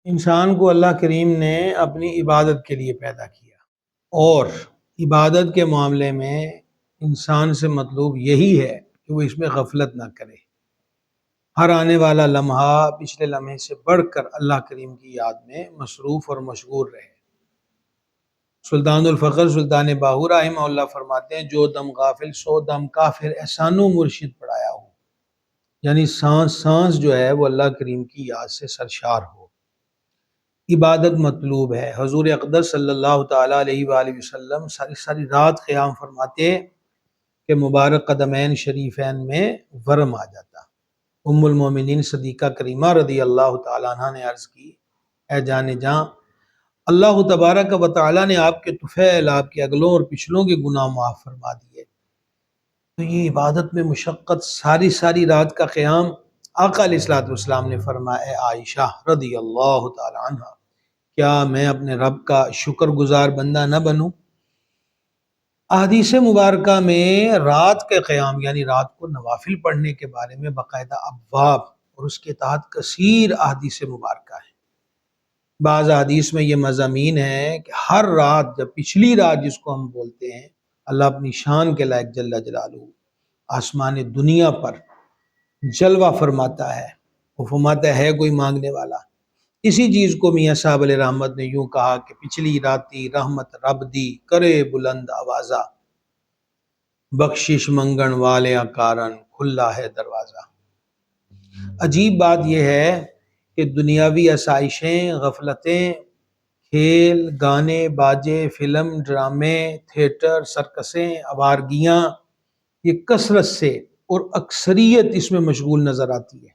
انسان کو اللہ کریم نے اپنی عبادت کے لیے پیدا کیا، اور عبادت کے معاملے میں انسان سے مطلوب یہی ہے کہ وہ اس میں غفلت نہ کرے، ہر آنے والا لمحہ پچھلے لمحے سے بڑھ کر اللہ کریم کی یاد میں مصروف اور مشغول رہے۔ سلطان الفقر سلطان باہو رحمہ اللہ فرماتے ہیں، جو دم غافل سو دم کافر، احسانو مرشد پڑھایا ہو، یعنی سانس سانس جو ہے وہ اللہ کریم کی یاد سے سرشار ہو۔ عبادت مطلوب ہے۔ حضور اقدس صلی اللہ تعالیٰ علیہ وآلہ وسلم ساری رات قیام فرماتے کہ مبارک قدمین شریفین میں ورم آ جاتا۔ ام المومنین صدیقہ کریمہ رضی اللہ تعالیٰ عنہ نے عرض کی، اے جان جاں، اللہ تبارک و تعالیٰ نے آپ کے طفیل، آپ کے اگلوں اور پچھلوں کے گناہ معاف فرما دیے، تو یہ عبادت میں مشقت، ساری رات کا قیام۔ آقا علیہ الصلوۃ والسلام نے فرمایا، اے عائشہ رضی اللہ تعالی عنہ، کیا میں اپنے رب کا شکر گزار بندہ نہ بنوں؟ احادیث مبارکہ میں رات کے قیام یعنی رات کو نوافل پڑھنے کے بارے میں باقاعدہ ابواب اور اس کے تحت کثیر احادیث مبارکہ ہے۔ بعض احادیث میں یہ مضامین ہے کہ ہر رات، جب پچھلی رات جس کو ہم بولتے ہیں، اللہ اپنی شان کے لائق جل جلالہ آسمان دنیا پر جلوہ فرماتا ہے، وہ فرماتا ہے کوئی مانگنے والا۔ اسی چیز کو میاں صاحب علیہ رحمت نے یوں کہا کہ پچھلی راتی رحمت رب دی، کرے بلند آوازہ، بخشش منگن والے کارن کھلا ہے دروازہ۔ عجیب بات یہ ہے کہ دنیاوی آسائشیں، غفلتیں، کھیل، گانے، باجے، فلم، ڈرامے، تھیٹر، سرکسیں، آوارگیاں، یہ کثرت سے اور اکثریت اس میں مشغول نظر آتی ہے،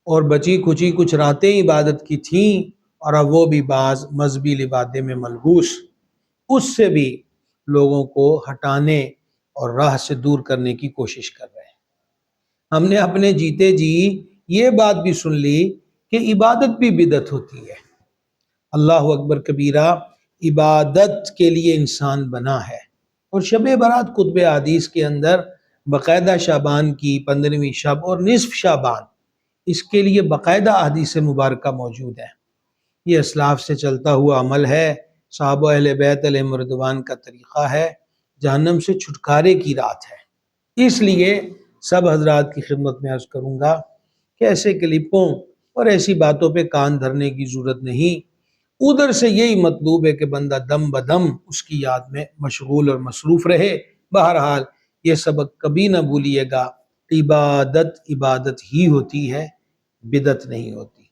اور بچی کھچی کچھ راتیں عبادت کی تھیں، اور اب وہ بھی بعض مذہبی لبادے میں ملبوس، اس سے بھی لوگوں کو ہٹانے اور راہ سے دور کرنے کی کوشش کر رہے ہیں۔ ہم نے اپنے جیتے جی یہ بات بھی سن لی کہ عبادت بھی بدعت ہوتی ہے۔ اللہ اکبر کبیرہ، عبادت کے لیے انسان بنا ہے، اور شب برات کتب حدیث کے اندر باقاعدہ شعبان کی 15ویں شب اور نصف شعبان، اس کے لیے باقاعدہ احادیث مبارکہ موجود ہے۔ یہ اسلاف سے چلتا ہوا عمل ہے، صحابہ اہل بیت علیہم رضوان کا طریقہ ہے، جہنم سے چھٹکارے کی رات ہے۔ اس لیے سب حضرات کی خدمت میں عرض کروں گا کہ ایسے کلپوں اور ایسی باتوں پہ کان دھرنے کی ضرورت نہیں۔ ادھر سے یہی مطلوب ہے کہ بندہ دم بدم اس کی یاد میں مشغول اور مصروف رہے۔ بہرحال یہ سبق کبھی نہ بھولیے گا، عبادت عبادت ہی ہوتی ہے، بدعت نہیں ہوتی۔